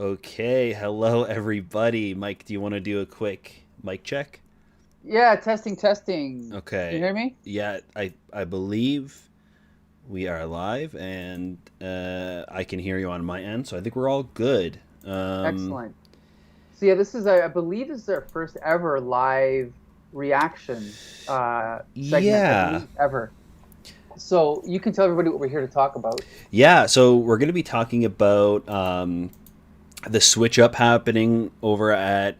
Okay, hello everybody. Mike, do you want to do a quick mic check? Yeah, testing, testing. Can you Okay. hear me? Yeah, I believe we are live and I can hear you on my end, so I think we're all good. Um Excellent. So yeah, I believe this is our first ever live reaction segment, I yeah. believe ever. So you can tell everybody what we're here to talk about. Yeah, so we're going to be talking about the switch up happening over at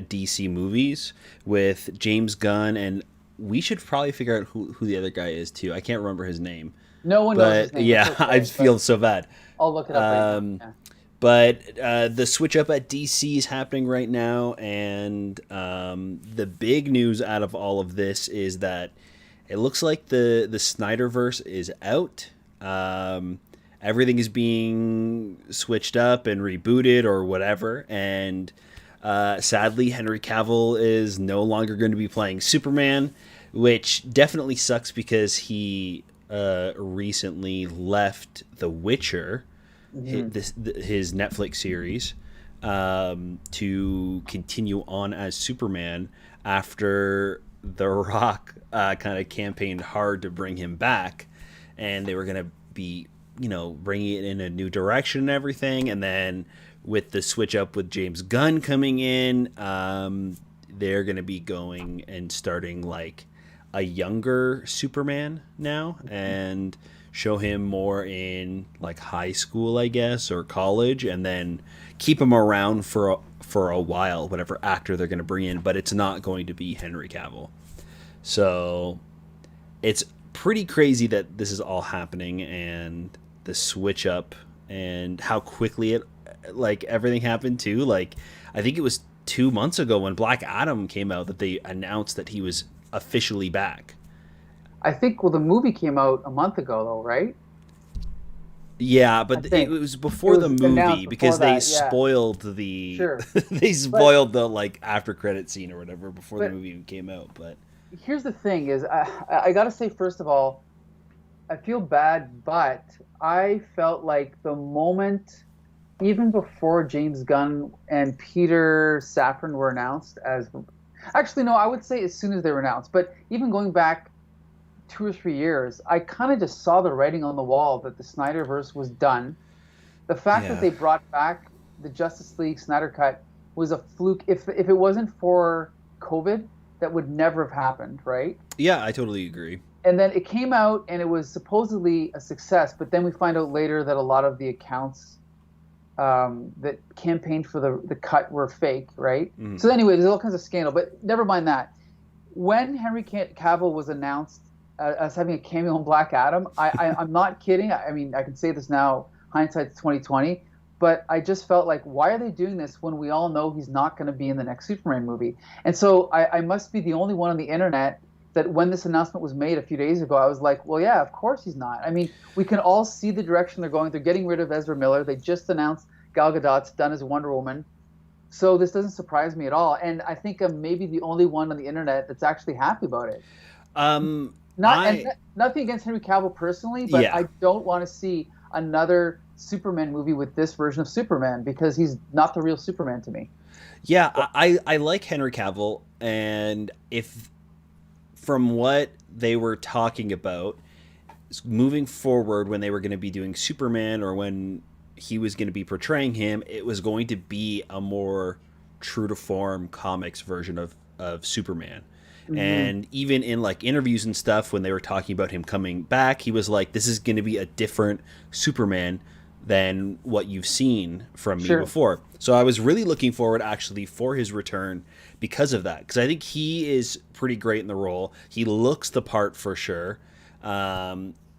DC Movies with James Gunn, and we should probably figure out who the other guy is too. I can't remember his name. No one knows his But name. It's yeah, I okay, feel but so bad. I'll look it up right now. Um, Yeah. but the switch up at DC is happening right now, and the big news out of all of this is that it looks like the SnyderVerse is out. Everything is being switched up and rebooted or whatever, and sadly, Henry Cavill is no longer going to be playing Superman, which definitely sucks because he recently left The Witcher, Hmm. his Netflix series, to continue on as Superman after The Rock kind of campaigned hard to bring him back, and they were going to be, bringing it in a new direction and everything. And then with the switch up with James Gunn coming in, they're going to be going and starting like a younger Superman now and show him more in like high school, I guess, or college, and then keep him around for a while, whatever actor they're going to bring in. But it's not going to be Henry Cavill. So it's pretty crazy that this is all happening and the switch up and how quickly it like everything happened too. Like I think it was 2 months ago when Black Adam came out that they announced that he was officially back. I think the movie came out a month ago though, right? Yeah, I but it think was it before the was movie announced before because they that. Yeah, spoiled the sure. they But spoiled the like after credit scene or whatever before the but movie even came out. But here's the thing is I got to say first of all, I feel bad, but I felt like the moment, even before James Gunn and Peter Safran were announced as, actually, no, I would say as soon as they were announced, but even going back 2 or 3 years, I kind of just saw the writing on the wall that the Snyderverse was done. The fact that yeah, they brought back the Justice League Snyder Cut was a fluke. If it wasn't for COVID, that would never have happened, right? yeah, I totally agree. And then it came out and it was supposedly a success, but then we find out later that a lot of the accounts that campaigned for the cut were fake, right? Mm. So anyway, there's all kinds of scandal, but never mind that. When Henry Cavill was announced as having a cameo in Black Adam, I'm not kidding. I mean, I can say this now, hindsight's 2020, but I just felt like, why are they doing this when we all know he's not going to be in the next Superman movie? And so I must be the only one on the internet that when this announcement was made a few days ago, I was like, well, yeah, of course he's not. I mean, we can all see the direction they're going. They're getting rid of Ezra Miller. They just announced Gal Gadot's done as Wonder Woman. So this doesn't surprise me at all. And I think I'm maybe the only one on the internet that's actually happy about it. Not and I nothing against Henry Cavill personally, but yeah, I don't want to see another Superman movie with this version of Superman because he's not the real Superman to me. yeah, I like Henry Cavill, and if from what they were talking about moving forward when they were going to be doing Superman or when he was going to be portraying him, it was going to be a more true to form comics version of Superman. Hmm. And even in like interviews and stuff, when they were talking about him coming back, he was like, "This is going to be a different Superman than what you've seen from me Sure. before." So I was really looking forward actually for his return because of that, because I think he is pretty great in the role. He looks the part for sure.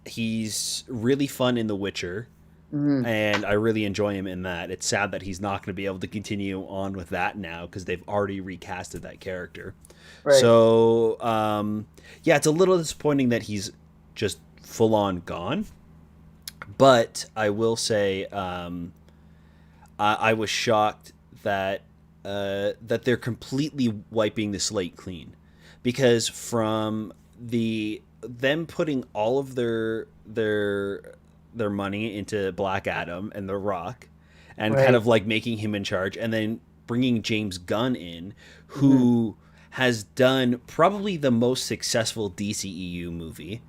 He's really fun in The Witcher, Hmm. and I really enjoy him in that. It's sad that he's not going to be able to continue on with that now because they've already recasted that character. Right. So, yeah, it's a little disappointing that he's just full on gone. But I will say, I was shocked that that they're completely wiping the slate clean, because from the them putting all of their money into Black Adam and The Rock, and kind Right. of like making him in charge, and then bringing James Gunn in, who has done probably the most successful DCEU movie,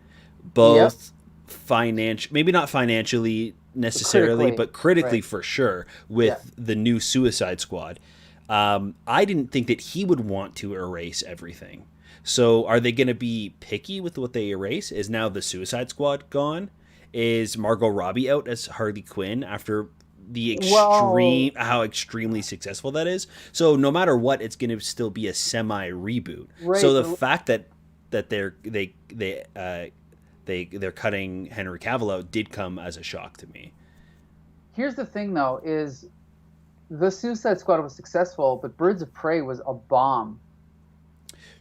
Yep. both financial, maybe not financially necessarily, Critically. but critically Right. for sure, Yeah. with the new Suicide Squad. I didn't think that he would want to erase everything. So are they going to be picky with what they erase? Is now the Suicide Squad gone? Is Margot Robbie out as Harley Quinn after the Well, extreme how extremely successful that is? So no matter what, it's going to still be a semi reboot. So right. the But fact that they're cutting Henry Cavill out did come as a shock to me. here's the thing, though, is the Suicide Squad was successful, but Birds of Prey was a bomb,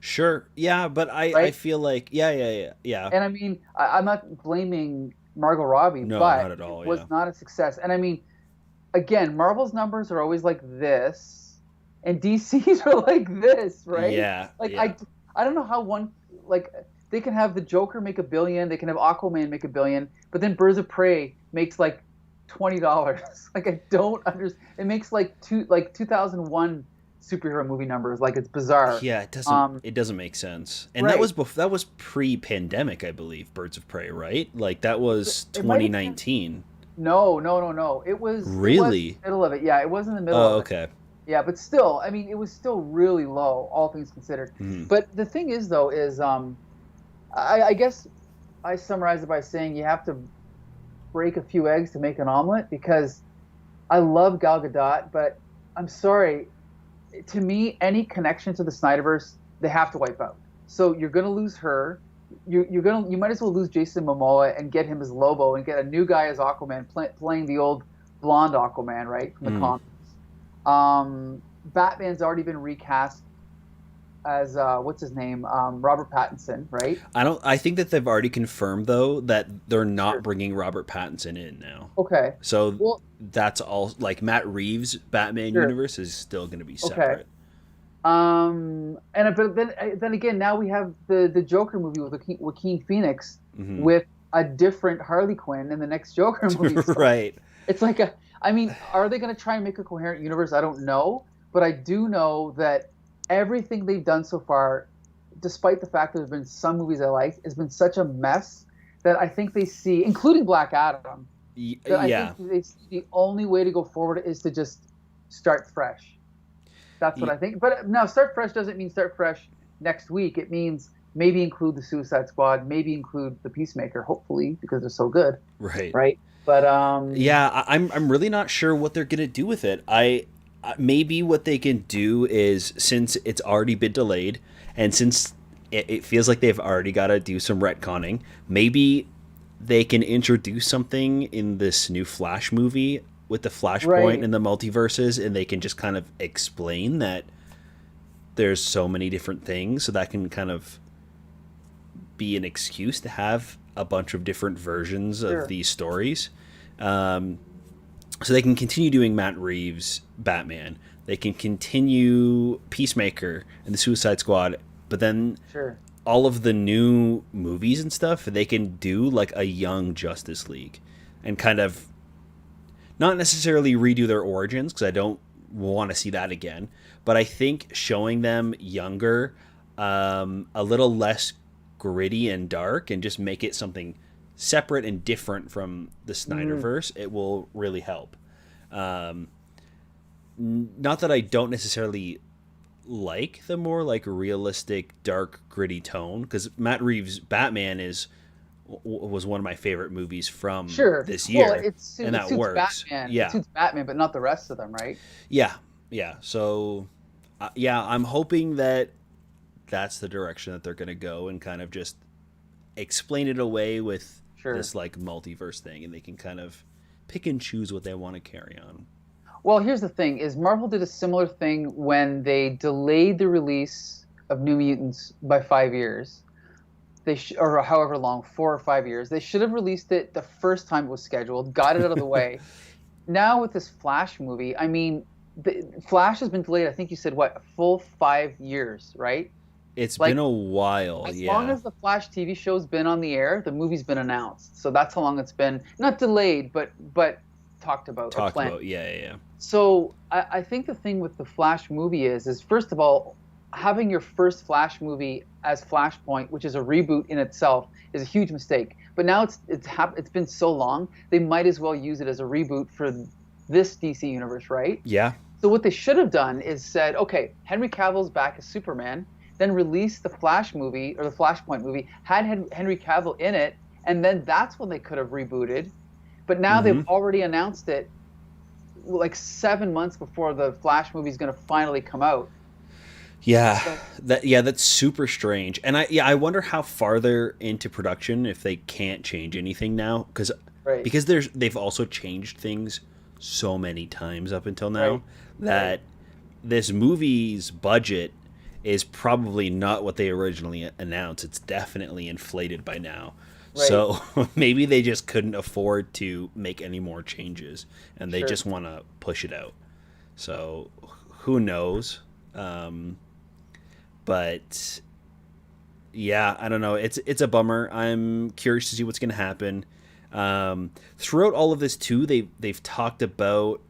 Sure, yeah, but I right? feel like yeah. And I mean, I'm not blaming Margot Robbie, No, but not at it all. was Yeah. not a success. And I mean, again, Marvel's numbers are always like this, and DC's are like this, right? Yeah, Like yeah. I don't know how one like they can have the Joker make 1 billion, they can have Aquaman make 1 billion, but then Birds of Prey makes like $20. Like I don't understand. It makes like 2001 superhero movie numbers. Like it's bizarre. Yeah, it doesn't Um, it doesn't make sense. And right. that was pre-pandemic, I believe, Birds of Prey, right? Like that was It might have been 2019. no, no, no, no. It was in Really? the middle of it. Yeah, it was in the middle Oh, of it. okay. Yeah, but still, I mean, it was still really low, all things considered. Mhm. But the thing is, though, is I guess I summarize it by saying you have to break a few eggs to make an omelet because I love Gal Gadot, but I'm sorry, to me, any connection to the Snyderverse, they have to wipe out. So you're gonna lose her. You might as well lose Jason Momoa and get him as Lobo and get a new guy as Aquaman playing the old blonde Aquaman, right, from the Mhm. comics. Batman's already been recast as what's his name, Robert Pattinson, right? I think that they've already confirmed though that they're not Sure. bringing Robert Pattinson in now. Okay. So Well, that's all, like Matt Reeves' Batman sure. universe is still going to be Okay. separate. And but then again, now we have the Joker movie with Joaquin Phoenix Hmm. with a different Harley Quinn in the next Joker movie. So Right. it's like I mean, are they going to try and make a coherent universe? I don't know, but I do know that everything they've done so far, despite the fact that there's been some movies I liked, has been such a mess that I think they see, including Black Adam, that I think Yeah. they see the only way to go forward is to just start fresh. That's what I think. But now, start fresh doesn't mean start fresh next week. It means maybe include the Suicide Squad, maybe include the Peacemaker, hopefully, because they're so good, Right. right? But Yeah, I'm really not sure what they're gonna do with it. Maybe what they can do is, since it's already been delayed, and since it feels like they've already got to do some retconning, maybe they can introduce something in this new Flash movie with the Flashpoint right, and the multiverses, and they can just kind of explain that there's so many different things, so that can kind of be an excuse to have a bunch of different versions of sure, these stories. Um, so they can continue doing Matt Reeves Batman. They can continue Peacemaker and the Suicide Squad, but then sure. all of the new movies and stuff, they can do like a young Justice League and kind of not necessarily redo their origins, because I don't want to see that again. But I think showing them younger, a little less gritty and dark, and just make it something separate and different from the Mm, Snyderverse, it will really help. Um, Not that I don't necessarily like the more like realistic, dark, gritty tone, because Matt Reeves' Batman was one of my favorite movies from sure. this Well, year, and it that suits works. Batman. It Yeah, suits Batman, but not the rest of them, right? yeah, yeah. So, yeah, I'm hoping that that's the direction that they're gonna go, and kind of just explain it away with Sure. this like multiverse thing, and they can kind of pick and choose what they want to carry on. Well, here's the thing: is Marvel did a similar thing when they delayed the release of New Mutants by 5 years. Or however long, 4 or 5 years. They should have released it the first time it was scheduled, got it out of the way. Now with this Flash movie, I mean, Flash has been delayed. I think you said what, a full 5 years, right? It's been Like a while, as long yeah. as the Flash TV show's been on the air, the movie's been announced. So that's how long it's been. Not delayed, but talked about or Talked planned. about. Yeah, yeah, yeah. So I think the thing with the Flash movie is first of all, having your first Flash movie as Flashpoint, which is a reboot in itself, is a huge mistake. But now it's been so long, they might as well use it as a reboot for this DC universe, right? Yeah. So what they should have done is said, okay, Henry Cavill's back as Superman, then release the Flash movie or the Flashpoint movie, had Henry Cavill in it, and then that's when they could have rebooted. But now Mm-hmm. they've already announced it like 7 months before the Flash movie is going to finally come out. Yeah, So, that's super strange. And I wonder how far they're into production if they can't change anything now right, because they've also changed things so many times up until now right, that right, this movie's budget is probably not what they originally announced. It's definitely inflated by now. right. So maybe they just couldn't afford to make any more changes and they Sure. just want to push it out. So who knows? But yeah, I don't know. It's a bummer. I'm curious to see what's going to happen. Throughout all of this too, they've talked about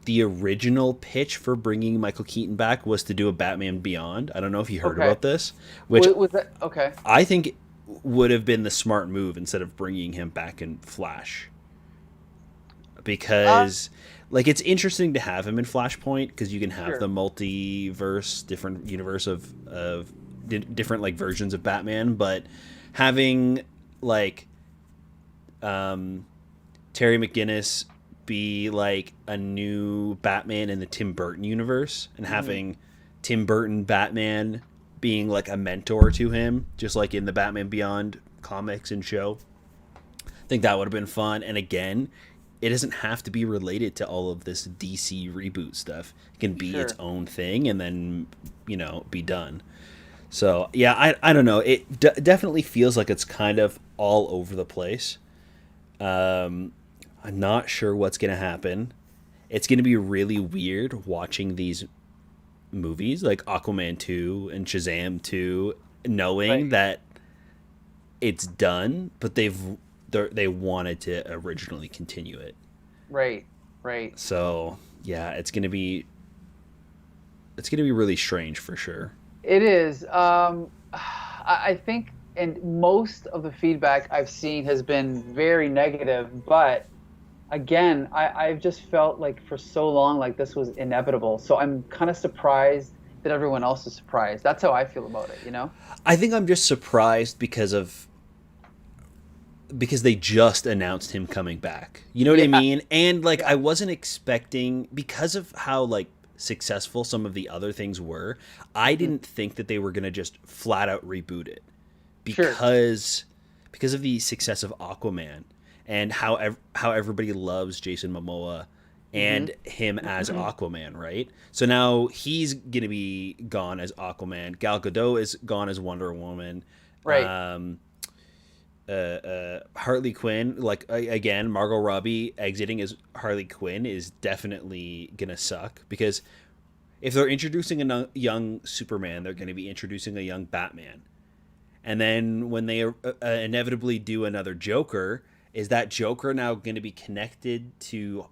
the original pitch for bringing Michael Keaton back was to do a Batman Beyond. I don't know if you heard Okay. about this, which Was that okay? I think would have been the smart move instead of bringing him back in Flash. Uh, Because like it's interesting to have him in Flashpoint because you can have sure. the multiverse, different universe of different like versions of Batman, but having like Terry McGinnis be like a new Batman in the Tim Burton universe and Hmm. having Tim Burton Batman being like a mentor to him, just like in the Batman Beyond comics and show. I think that would have been fun. And again, it doesn't have to be related to all of this DC reboot stuff. It can be its Sure. own thing and then, be done. So, yeah, I don't know. It definitely feels like it's kind of all over the place. Um, I'm not sure what's going to happen. It's going to be really weird watching these movies like Aquaman 2 and Shazam 2 knowing Right. that it's done, but they wanted to originally continue it. Right. Right. So, yeah, it's going to be really strange for sure. It is. I think, and most of the feedback I've seen has been very negative. But again, I've just felt like for so long like this was inevitable. So I'm kind of surprised that everyone else is surprised. That's how I feel about it. You know? I think I'm just surprised because they just announced him coming back. You know what I Yeah. mean? And like Yeah. I wasn't expecting because of how like successful some of the other things were, I Mm. didn't think that they were going to just flat out reboot it Sure. because of the success of Aquaman and how everybody loves Jason Momoa Hmm. and him as Aquaman, right? So now he's going to be gone as Aquaman. Gal Gadot is gone as Wonder Woman. Right. Um, Harley Quinn, like again, Margot Robbie exiting as Harley Quinn is definitely gonna suck because if they're introducing a young Superman, they're gonna be introducing a young Batman, and then when they inevitably do another Joker, is that Joker now gonna be connected to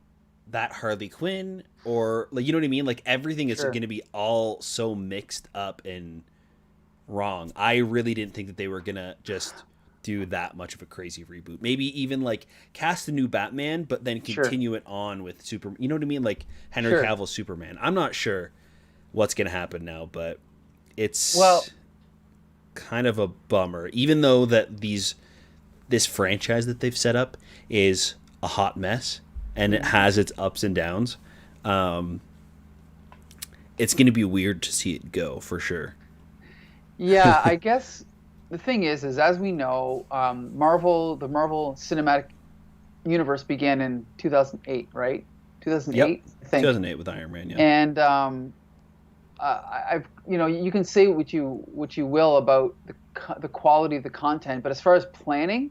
that Harley Quinn or like you know what I mean? Like everything is Sure. gonna be all so mixed up and wrong. I really didn't think that they were gonna just do that much of a crazy reboot. Maybe even like cast a new Batman, but then Sure. continue it on with Super. You know what I mean? Like Henry Sure. Cavill's Superman. I'm not sure what's gonna happen now, but Well, it's kind of a bummer. Even though that this franchise that they've set up is a hot mess and it mhm. has its ups and downs. Um, it's going to be weird to see it go for sure. Yeah, I guess the thing is as we know, the Marvel Cinematic Universe began in 2008, right? Yep. 2008, I think. 2008 with Iron Man, yeah. And I've, you can say what you will about the quality of the content, but as far as planning,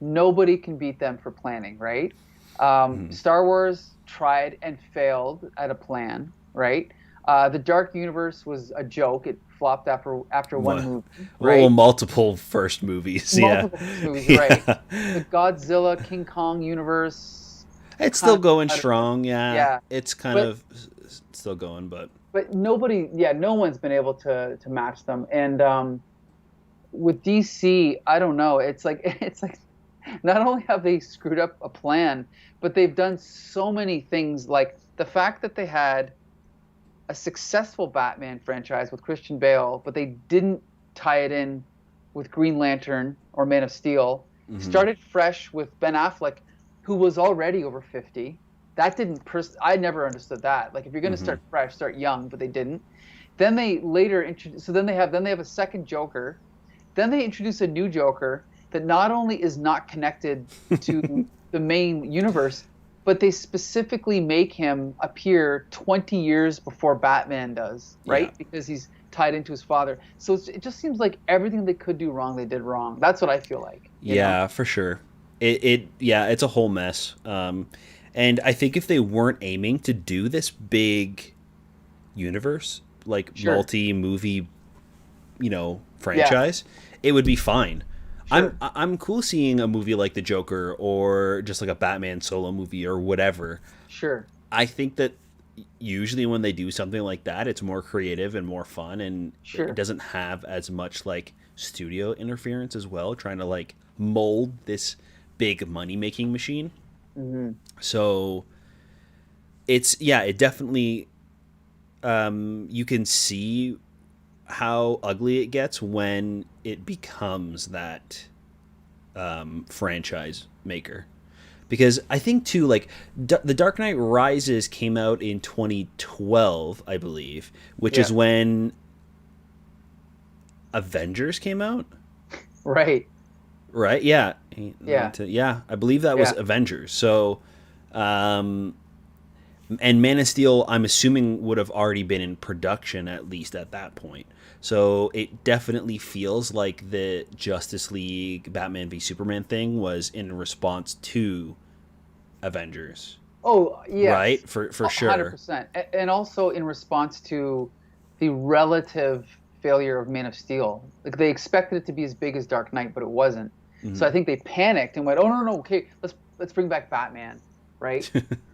nobody can beat them for planning, right? Mhm. Star Wars tried and failed at a plan, right? The Dark Universe was a joke. It flopped after one Well, movie, well, right? multiple first movies, yeah. Multiple first movies, right? Yeah. The Godzilla King Kong universe It's kind still of going out of it. strong. Yeah, Yeah, it's kind but of still going, but nobody, yeah, no one's been able to match them. And with DC, I don't know. It's like it's like not only have they screwed up a plan, but they've done so many things. Like the fact that they had a successful Batman franchise with Christian Bale, but they didn't tie it in with Green Lantern or Man of Steel. hmm Started fresh with Ben Affleck, who was already over 50. That didn't I never understood that. Like if you're going to hmm start fresh, start young, but they didn't. Then they later introduced, so then they have a second Joker. Then they introduce a new Joker that not only is not connected to the main universe, but they specifically make him appear 20 years before Batman does, yeah, right? Because he's tied into his father. So it just seems like everything they could do wrong, they did wrong. That's what I feel like, you know? yeah, for sure. Yeah, it's a whole mess. And I think if they weren't aiming to do this big universe, like Sure. multi movie, Yeah, franchise, it would be fine. sure. I'm cool seeing a movie like The Joker or just like a Batman solo movie or whatever. Sure. I think that usually when they do something like that, it's more creative and more fun, and it Sure. doesn't have as much like studio interference as well, trying to like mold this big money making machine. Hmm. So it definitely you can see how ugly it gets when it becomes that franchise maker. Because I think too, like The Dark Knight Rises came out in 2012, I believe, which is Yeah. when Avengers came out, Right. right? Yeah, Yeah. yeah, I believe that was Yeah. Avengers. So, um, and Man of Steel, I'm assuming would have already been in production at least at that point. So it definitely feels like the Justice League Batman v Superman thing was in response to Avengers, Oh, yes. right? For sure. 100%. And also in response to the relative failure of Man of Steel. Like they expected it to be as big as Dark Knight, but it wasn't. So hmm I think they panicked and went, "Oh, no, no, okay, let's bring back Batman," right?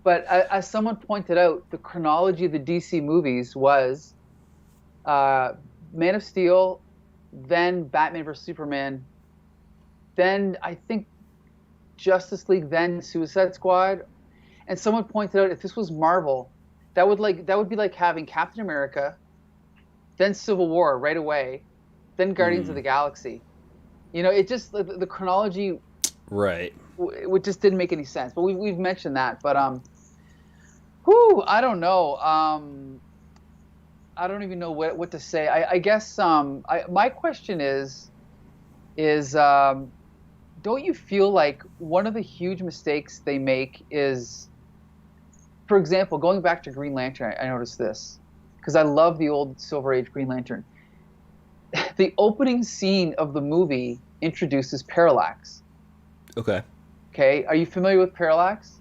But as someone pointed out, the chronology of the DC movies was uh, Man of Steel, then Batman vs Superman, then I think Justice League, then Suicide Squad. And someone pointed out if this was Marvel, that would be like having Captain America, then Civil War right away, then Guardians of Mm, the Galaxy. It just the chronology right. it just didn't make any sense. But we've mentioned that. But whew, I don't know. I don't even know what to say. I guess my question is don't you feel like one of the huge mistakes they make is, for example, going back to Green Lantern, I noticed this because I love the old Silver Age Green Lantern. The opening scene of the movie introduces Parallax. Okay. Okay, are you familiar with Parallax?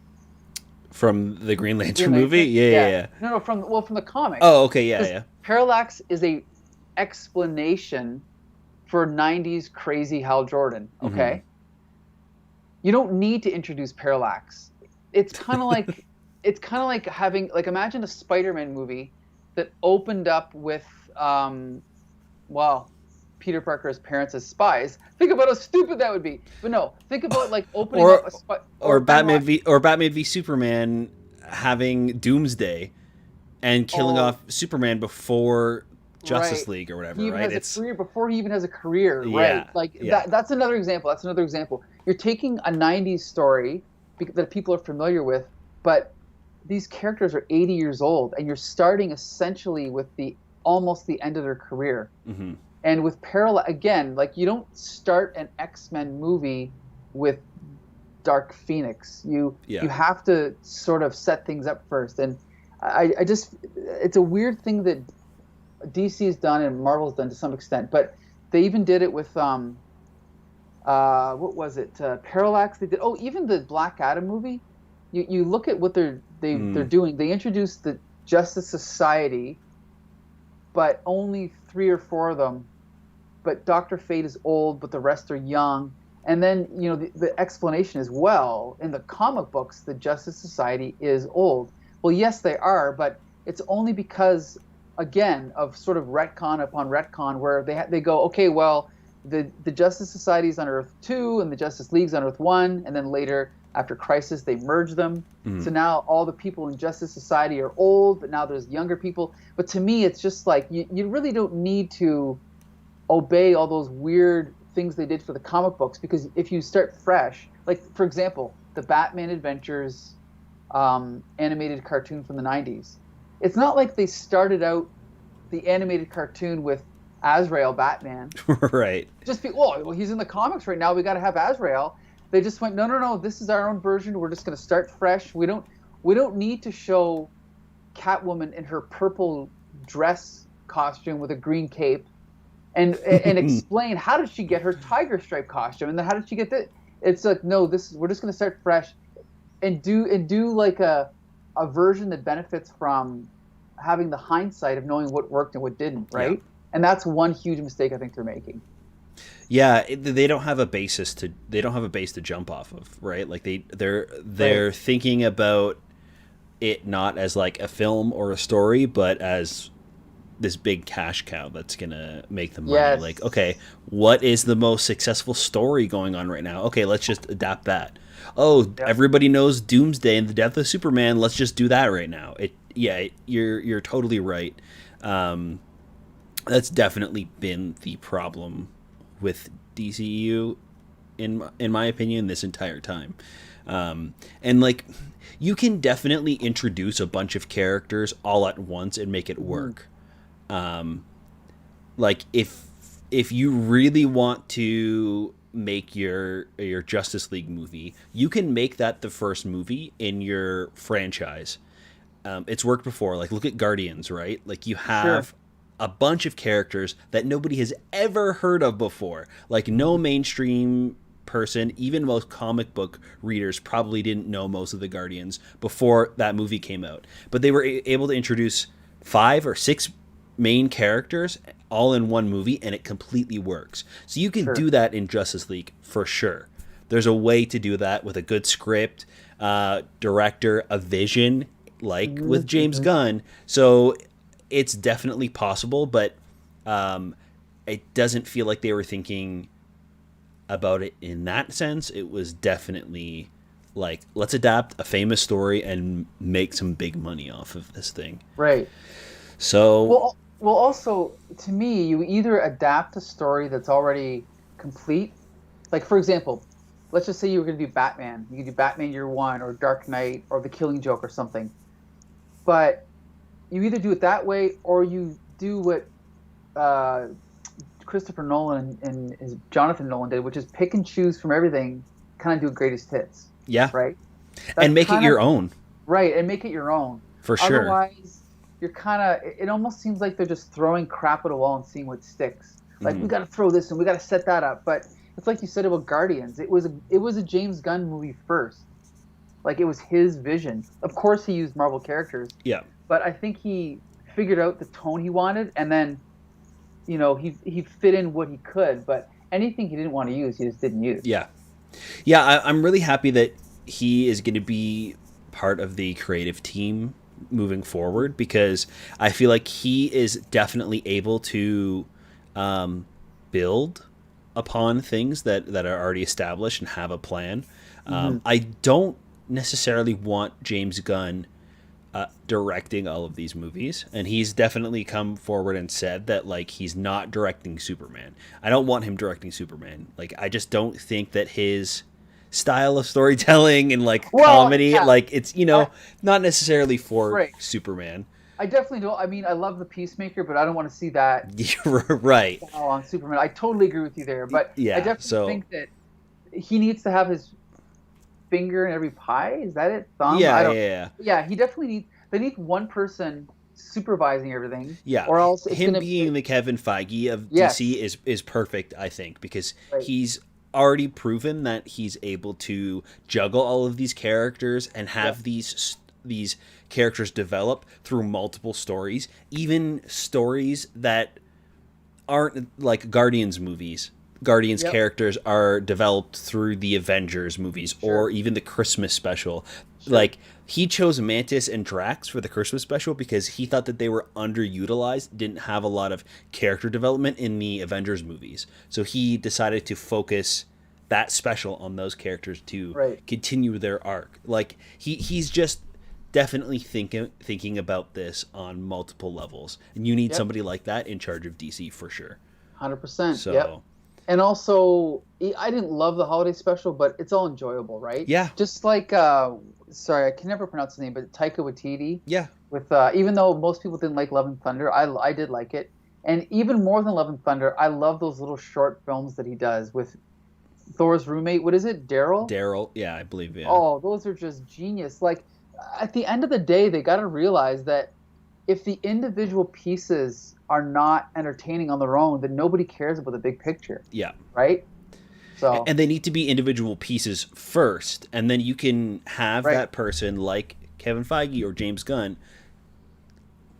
From the Green Green Lantern movie? Lantern? Yeah, yeah, Yeah. yeah. No, from the comics. Oh, okay, yeah, Because yeah. Parallax is a explanation for 90s crazy Hal Jordan, hmm okay? You don't need to introduce Parallax. It's kind of like having, like, imagine a Spider-Man movie that opened up with well, Peter Parker's parents as spies. Think about how stupid that would be. But no, think about like opening up Or a spy or or kind of like, Batman v Superman having Doomsday and killing oh, off Superman before Justice right. League or He whatever, even right? has a It's career before he even has a career, right? yeah, Like yeah. that's another example. That's another example. You're taking a 90s story that people are familiar with, but these characters are 80 years old and you're starting essentially with the almost the end of their career. hmm And with parallel again, like you don't start an X-Men movie with Dark Phoenix. You Yeah. have to sort of set things up first. And I just it's a weird thing that DC has done and Marvel's done to some extent, but they even did it with what was it? Parallax. They did, oh, even the Black Adam movie. You look at what they're Mm, doing. They introduced the Justice Society, but only three or four of them. But Dr. Fate is old, but the rest are young. And then, the explanation is, well, in the comic books, the Justice Society is old. Well, yes, they are, but it's only because, again, of sort of retcon upon retcon, where they go, okay, well, the Justice Society is on Earth 2 and the Justice League's on Earth 1, and then later, after Crisis, they merge them. So now all the people in Justice Society are old, but now there's younger people. But to me, it's just like, you really don't need to obey all those weird things they did for the comic books, because if you start fresh, like, for example, the Batman Adventures animated cartoon from the 90s, it's not like they started out the animated cartoon with Azrael Batman. Right. Just well, he's in the comics right now, we got to have Azrael. They just went, no, this is our own version, we're just going to start fresh. We don't need to show Catwoman in her purple dress costume with a green cape and explain how did she get her tiger stripe costume, and then how did she get that. It's like, no, we're just going to start fresh and do like a version that benefits from having the hindsight of knowing what worked and what didn't, right? Yeah. And that's one huge mistake I think they're making. Yeah, they don't have a base to jump off of, right? Like they're right. Thinking about it not as like a film or a story, but as this big cash cow that's gonna make them money. Yes. Like, okay, what is the most successful story going on right now? Okay, let's just adapt that. Oh, yep. Everybody knows Doomsday and the Death of Superman. Let's just do that right now. You're totally right. That's definitely been the problem with DCEU, in my opinion, this entire time. And like, you can definitely introduce a bunch of characters all at once and make it work. Like if you really want to make your Justice League movie, you can make that the first movie in your franchise. It's worked before. Like, look at Guardians, right? Like, you have a bunch of characters that nobody has ever heard of before. Like, no mainstream person, even most comic book readers, probably didn't know most of the Guardians before that movie came out. But they were able to introduce 5 or 6 main characters all in one movie, and it completely works. So you can do that in Justice League for sure. There's a way to do that with a good script, director, a vision, like with James Gunn. So it's definitely possible, but it doesn't feel like they were thinking about it in that sense. It was definitely like, let's adapt a famous story and make some big money off of this thing. Right. So... Well, also, to me, you either adapt a story that's already complete. Like, for example, let's just say you were going to do Batman. You could do Batman Year One or Dark Knight or The Killing Joke or something. But you either do it that way, or you do what Christopher Nolan and Jonathan Nolan did, which is pick and choose from everything, kind of do greatest hits. Yeah. Right? And make it your own. Right, and make it your own. For sure. Otherwise, you're kind of, it almost seems like they're just throwing crap at a wall and seeing what sticks. Like, we got to throw this and we got to set that up. But it's like you said about Guardians. It was a James Gunn movie first. Like, it was his vision. Of course he used Marvel characters. Yeah. But I think he figured out the tone he wanted, and then, he fit in what he could. But anything he didn't want to use, he just didn't use. Yeah. Yeah, I'm really happy that he is going to be part of the creative team moving forward, because I feel like he is definitely able to build upon things that are already established and have a plan. I don't necessarily want James Gunn directing all of these movies, and he's definitely come forward and said that, like, he's not directing Superman. I don't want him directing Superman. Like, I just don't think that his style of storytelling and comedy, like, it's not necessarily for Superman. I definitely don't. I mean, I love the Peacemaker, but I don't want to see that right on Superman. I totally agree with you there, but I definitely think that he needs to have his finger in every pie. Is that it? Thumb? Yeah. He definitely needs. They need one person supervising everything. Yeah, or else him being the Kevin Feige of DC is perfect, I think, because he's already proven that he's able to juggle all of these characters and have these characters develop through multiple stories, even stories that aren't like Guardians movies. Guardians Yep. characters are developed through the Avengers movies or Sure. even the Christmas special. Sure. Like, he chose Mantis and Drax for the Christmas special because he thought that they were underutilized, didn't have a lot of character development in the Avengers movies. So he decided to focus that special on those characters to Right. continue their arc. Like, he's just definitely thinking about this on multiple levels. And you need Yep. somebody like that in charge of DC for sure. 100%. So Yep. And also, I didn't love the holiday special, but it's all enjoyable, right? yeah. Just like, sorry, I can never pronounce the name, but Taika Waititi. Yeah. With even though most people didn't like Love and Thunder, I did like it, and even more than Love and Thunder, I love those little short films that he does with Thor's roommate. What is it, Daryl? Daryl, yeah, I believe, yeah. Oh, those are just genius. Like, at the end of the day, they got to realize that if the individual pieces are not entertaining on their own, then nobody cares about the big picture, Yeah. right? So, And they need to be individual pieces first, and then you can have Right. that person like Kevin Feige or James Gunn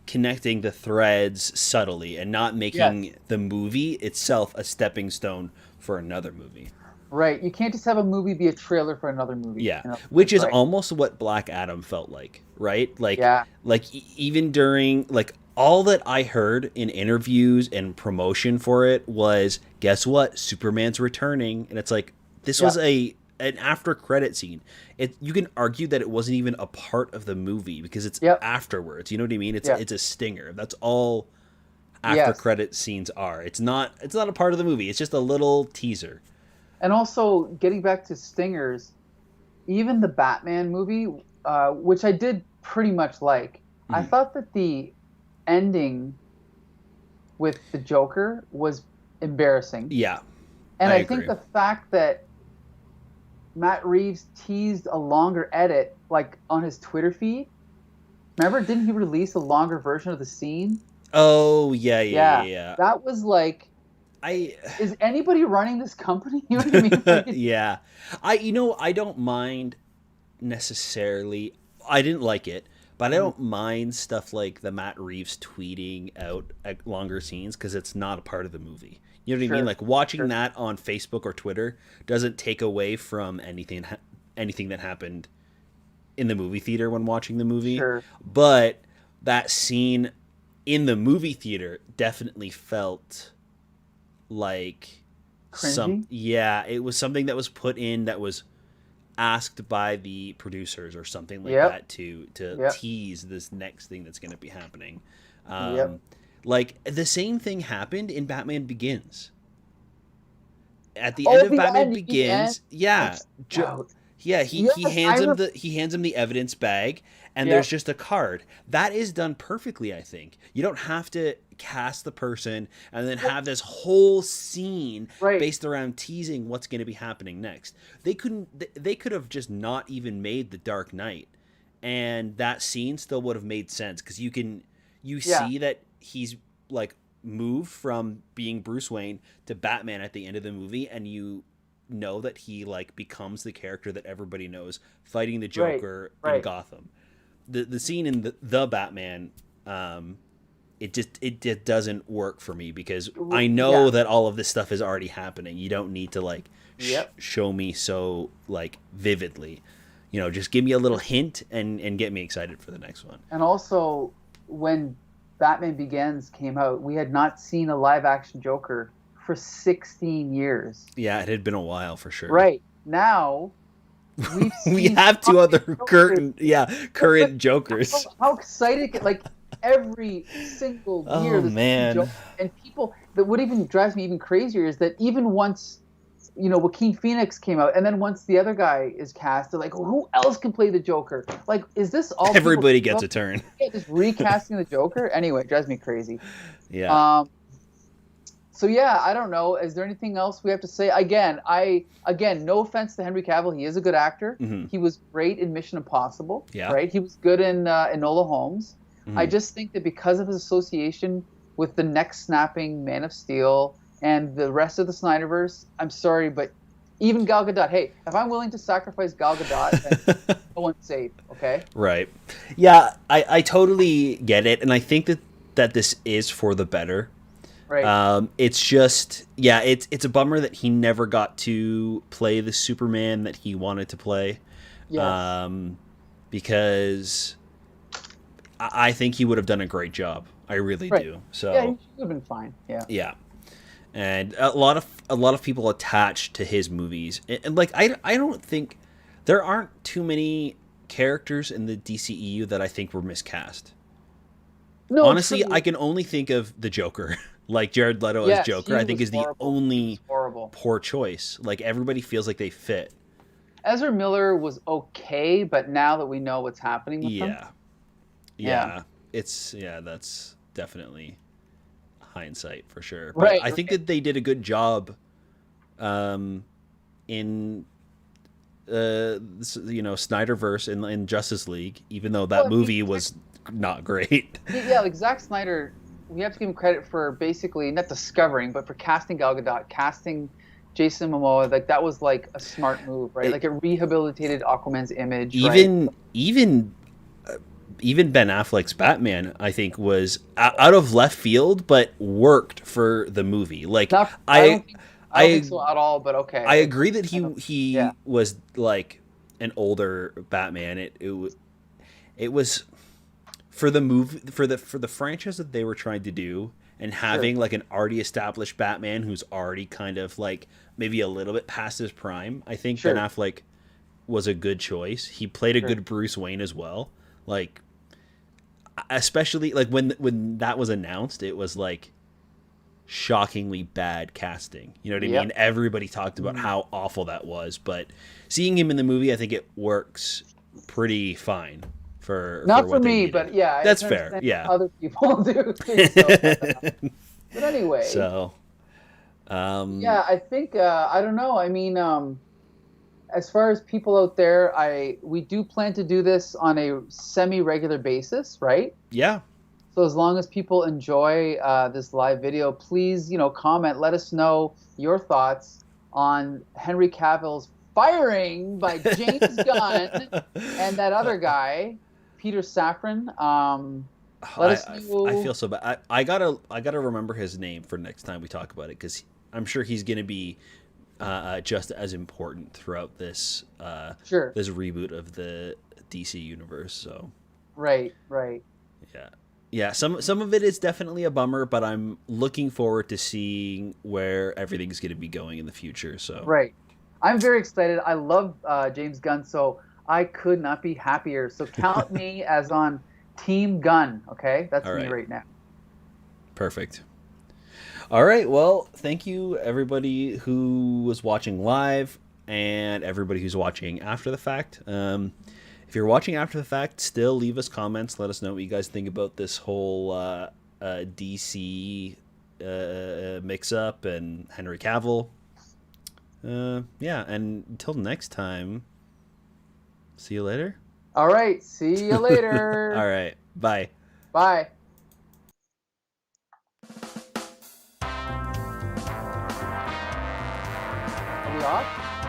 connecting the threads subtly and not making the movie itself a stepping stone for another movie. right, you can't just have a movie be a trailer for another movie. Yeah, you know? which is Right. almost what Black Adam felt like, right? Like, Yeah. even during like all that I heard in interviews and promotion for it was, guess what? Superman's returning, and it's like this was an after credit scene. You can argue that it wasn't even a part of the movie because it's Yep. afterwards. You know what I mean? It's Yeah. it's a stinger. That's all after Yes. credit scenes are. It's not a part of the movie. It's just a little teaser. And also, getting back to stingers, even the Batman movie, which I did pretty much like, I thought that the ending with the Joker was embarrassing. Yeah. And I I think agree. the fact that Matt Reeves teased a longer edit, like on his Twitter feed. Remember, didn't he release a longer version of the scene? Oh, yeah. That was like, is anybody running this company? You know what I mean? Like, Yeah. I don't mind necessarily. I didn't like it, but I don't mind stuff like the Matt Reeves tweeting out longer scenes because it's not a part of the movie. You know what I mean? Sure. Like, watching that on Facebook or Twitter doesn't take away from anything that happened in the movie theater when watching the movie. Sure. But that scene in the movie theater definitely felt like Cringy? it was something that was put in that was asked by the producers or something like Yep. that to Yep. tease this next thing that's going to be happening. Yep. Like, the same thing happened in Batman Begins. At the Oh, end of the Batman end, the Begins, end. Jo- Oh, yeah, he Yes, hands I him rem- he hands him the evidence bag, and Yeah. there's just a card. That is done perfectly, I think. You don't have to cast the person and then have this whole scene Right. based around teasing what's going to be happening next. They could have just not even made the Dark Knight, and that scene still would have made sense because you Yeah. see that he's like moved from being Bruce Wayne to Batman at the end of the movie, and you know that he like becomes the character that everybody knows, fighting the Joker in right. Gotham. The scene in the Batman, it just doesn't work for me because I know Yeah. that all of this stuff is already happening. You don't need to like Yep. show me so like vividly. Just give me a little hint and get me excited for the next one. And also, when Batman Begins came out, we had not seen a live action Joker for 16 years. Yeah, it had been a while for sure. Right. Now, we've seen We have two other Jokers. current Jokers. How excited, like, every single year. Oh, there's a new man. Joker. And people, what even drives me even crazier is that even once, Joaquin Phoenix came out, and then once the other guy is cast, they're like, who else can play the Joker? Like, is this all Everybody people- gets a turn. Just recasting the Joker? Anyway, it drives me crazy. Yeah. So yeah, I don't know. Is there anything else we have to say? Again, no offense to Henry Cavill, he is a good actor. Mhm. He was great in Mission Impossible. Yeah. Right. He was good in Enola Holmes. Mhm. I just think that because of his association with the neck-snapping Man of Steel and the rest of the Snyderverse, I'm sorry, but even Gal Gadot. Hey, if I'm willing to sacrifice Gal Gadot, then no one's safe. Okay. Right. Yeah, I totally get it, and I think that this is for the better. Right. It's just, yeah, it's a bummer that he never got to play the Superman that he wanted to play, Yes. um, because I think he would have done a great job. I really Right. do. Yeah, he So should have been fine. Yeah. yeah, and a lot of people attached to his movies, and like I don't think there aren't too many characters in the DCEU that I think were miscast. No, Honestly, true. I can only think of the Joker. Like Jared Leto as Yes, Joker, he I think was is the horrible. He was only horrible. poor choice. Like everybody feels like they fit. Ezra Miller was okay, but now that we know what's happening with him, Yeah. yeah. Yeah. That's definitely hindsight for sure. But Right. I think Right. that they did a good job in SnyderVerse in Justice League, even though Well, that I mean, movie was not great. yeah, like Zack Snyder, we have to give him credit for basically not discovering, but for casting Gal Gadot, casting Jason Momoa. Like that was like a smart move, right? It, Like it rehabilitated Aquaman's image, right? even even Ben Affleck's Batman, I think, was out of left field, but worked for the movie. Like Not, I, I don't think I, so at all. But okay, I like, agree that kind of, yeah, he was like an older Batman. It was for the movie for the franchise that they were trying to do, and sure, having like an already established Batman who's already kind of like maybe a little bit past his prime. I think Ben sure, Affleck was a good choice. He played a sure. good Bruce Wayne as well. Like especially like when that was announced, it was like shockingly bad casting. You know what I mean? Yep. Everybody talked about Mhm. how awful that was, but seeing him in the movie, I think it works pretty fine for Not for what they me, needed. but yeah, I That's can fair. understand Yeah. other people do think so. But anyway, So, yeah, I think I don't know. I mean, as far as people out there, I we do plan to do this on a semi-regular basis, right? yeah. So as long as people enjoy this live video, please, comment. Let us know your thoughts on Henry Cavill's firing by James Gunn and that other guy, Peter Safran. Let I, us I know. feel so bad. I gotta remember his name for next time we talk about it because I'm sure he's gonna be just as important throughout Sure. this reboot of the DC universe. So Right. Right. yeah, yeah. Some of it is definitely a bummer, but I'm looking forward to seeing where everything's gonna be going in the future. So Right. I'm very excited. I love James Gunn, so I could not be happier. So count me as on Team Gunn. Okay, that's all me right, right now. perfect. All right. Well, thank you everybody who was watching live and everybody who's watching after the fact. If you're watching after the fact, still leave us comments. Let us know what you guys think about this whole DC mix up and Henry Cavill. Yeah. And until next time, see you later. All right. See you All later. right. Bye. Bye. Are we off?